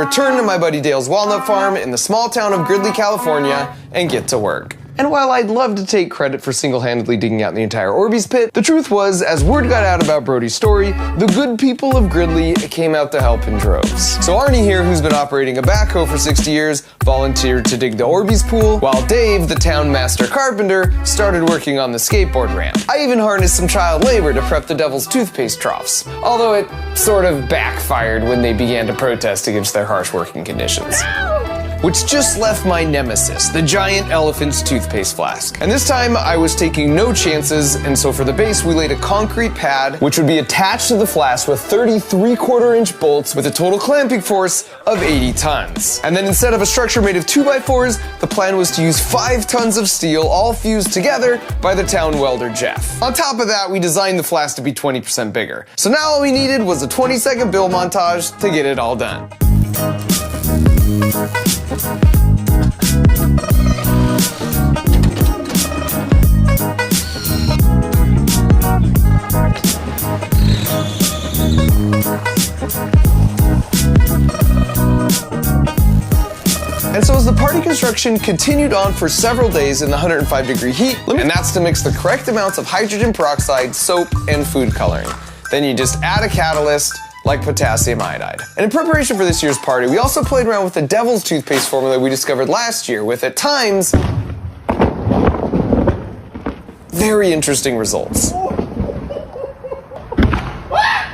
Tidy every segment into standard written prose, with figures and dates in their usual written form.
return to my buddy Dale's walnut farm in the small town of Gridley, California, and get to work. And while I'd love to take credit for single-handedly digging out the entire Orbeez pit, the truth was, as word got out about Brody's story, the good people of Gridley came out to help in droves. So Arnie here, who's been operating a backhoe for 60 years, volunteered to dig the Orbeez pool, while Dave, the town master carpenter, started working on the skateboard ramp. I even harnessed some child labor to prep the devil's toothpaste troughs, although it sort of backfired when they began to protest against their harsh working conditions. Which just left my nemesis, the giant elephant's toothpaste flask. And this time I was taking no chances, and so for the base we laid a concrete pad which would be attached to the flask with 30 3/4-inch bolts with a total clamping force of 80 tons. And then instead of a structure made of 2x4s, the plan was to use 5 tons of steel all fused together by the town welder Jeff. On top of that, we designed the flask to be 20% bigger. So now all we needed was a 20-second build montage to get it all done. And so as the party construction continued on for several days in the 105-degree heat, and that's to mix the correct amounts of hydrogen peroxide, soap, and food coloring. Then you just add a catalyst, like potassium iodide. And in preparation for this year's party, we also played around with the devil's toothpaste formula we discovered last year with, at times, very interesting results.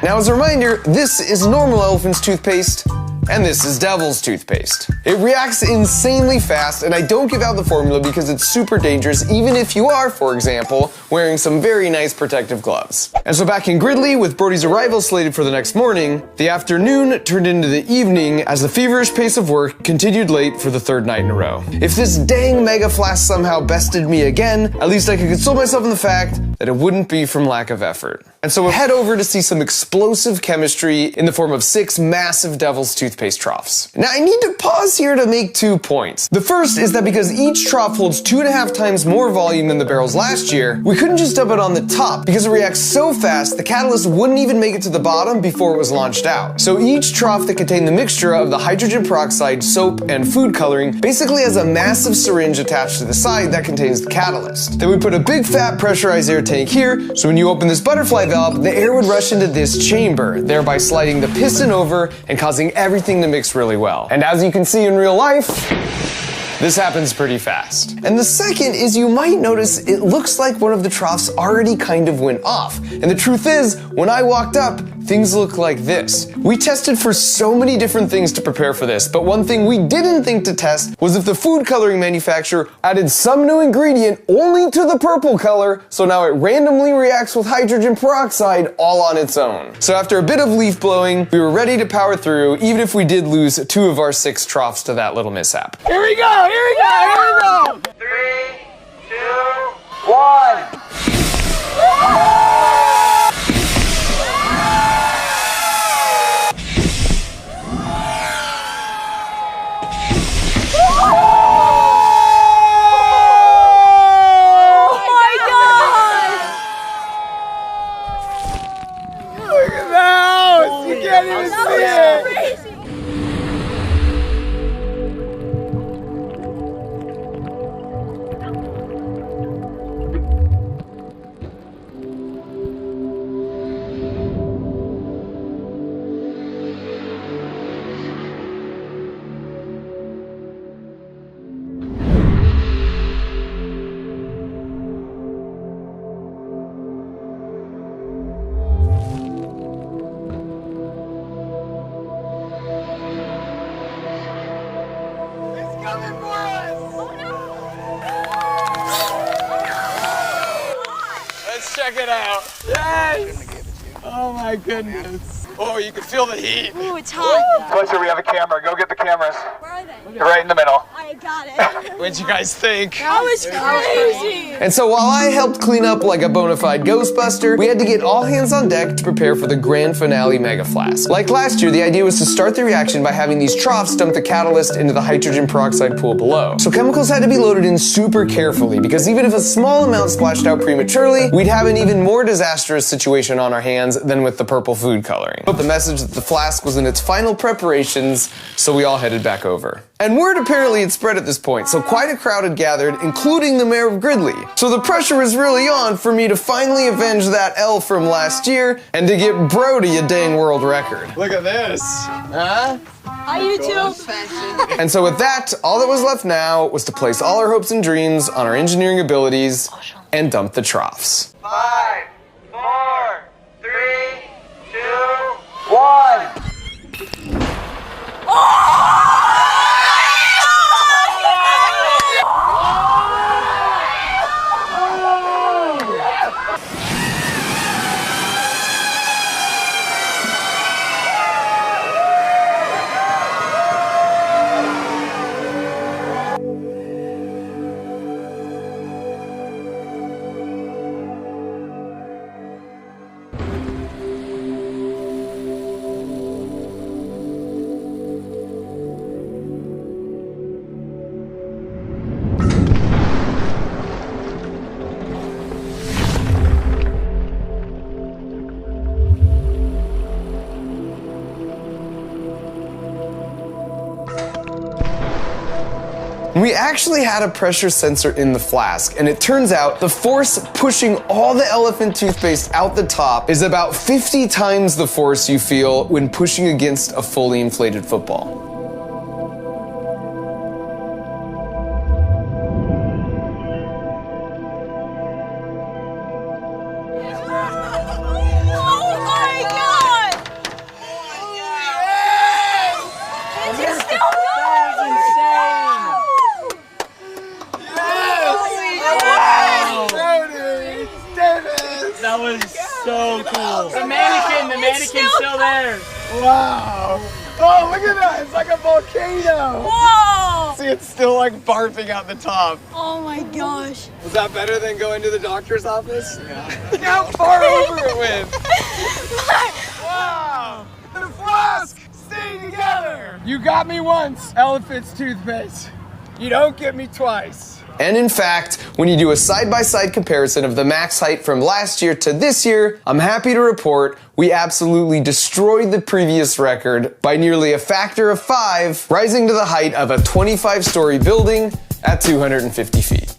Now as a reminder, this is normal elephant's toothpaste, and this is devil's toothpaste. It reacts insanely fast, and I don't give out the formula because it's super dangerous, even if you are, for example, wearing some very nice protective gloves. And so back in Gridley, with Brody's arrival slated for the next morning, the afternoon turned into the evening as the feverish pace of work continued late for the 3rd night in a row. If this dang mega flask somehow bested me again, at least I could console myself in the fact that it wouldn't be from lack of effort. And so we'll head over to see some explosive chemistry in the form of 6 massive devil's toothpaste troughs. Now I need to pause here to make 2 points. The first is that because each trough holds 2.5 times more volume than the barrels last year, we couldn't just dump it on the top because it reacts so fast the catalyst wouldn't even make it to the bottom before it was launched out. So each trough that contained the mixture of the hydrogen peroxide, soap, and food coloring basically has a massive syringe attached to the side that contains the catalyst. Then we put a big fat pressurized air tank here, so when you open this butterfly valve, the air would rush into this chamber, thereby sliding the piston over and causing everything to mix really well. And as you can see in real life, this happens pretty fast. And the second is you might notice it looks like one of the troughs already kind of went off. And the truth is, when I walked up, things look like this. We tested for so many different things to prepare for this, but one thing we didn't think to test was if the food coloring manufacturer added some new ingredient only to the purple color, so now it randomly reacts with hydrogen peroxide all on its own. So after a bit of leaf blowing, we were ready to power through, even if we did lose 2 of our 6 troughs to that little mishap. Here we go, here we go, here we go! 3, 2, 1. Check it out. Yes! Oh my goodness. Oh, you can feel the heat. Ooh, it's hot. Fletcher, we have a camera. Go get the cameras. Where are they? They're right in the middle. I got it. What'd you guys think? That was crazy. And so while I helped clean up like a bona fide Ghostbuster, we had to get all hands on deck to prepare for the grand finale Mega Flask. Like last year, the idea was to start the reaction by having these troughs dump the catalyst into the hydrogen peroxide pool below. So chemicals had to be loaded in super carefully, because even if a small amount splashed out prematurely, we'd have an even more disastrous situation on our hands than with the purple food coloring. But the message that the flask was in its final preparations, so we all headed back over. And word apparently had spread at this point, so quite a crowd had gathered, including the mayor of Gridley. So the pressure was really on for me to finally avenge that L from last year and to get Brody a dang world record. Look at this. Huh? Hi, YouTube. And so with that, all that was left now was to place all our hopes and dreams on our engineering abilities and dump the troughs. 5, 4, 3, 2, 1. We actually had a pressure sensor in the flask, and it turns out the force pushing all the elephant toothpaste out the top is about 50 times the force you feel when pushing against a fully inflated football. Oh my god! Is it still That was so cool. The mannequin's still there. Wow. Oh, look at that. It's like a volcano. Whoa! See, it's still like barfing out the top. Oh my gosh. Was that better than going to the doctor's office? Yeah. Look how far over it went. Wow. The flask stay together. You got me once, elephant's toothpaste. You don't get me twice. And in fact, when you do a side-by-side comparison of the max height from last year to this year, I'm happy to report we absolutely destroyed the previous record by nearly a factor of 5, rising to the height of a 25-story building at 250 feet.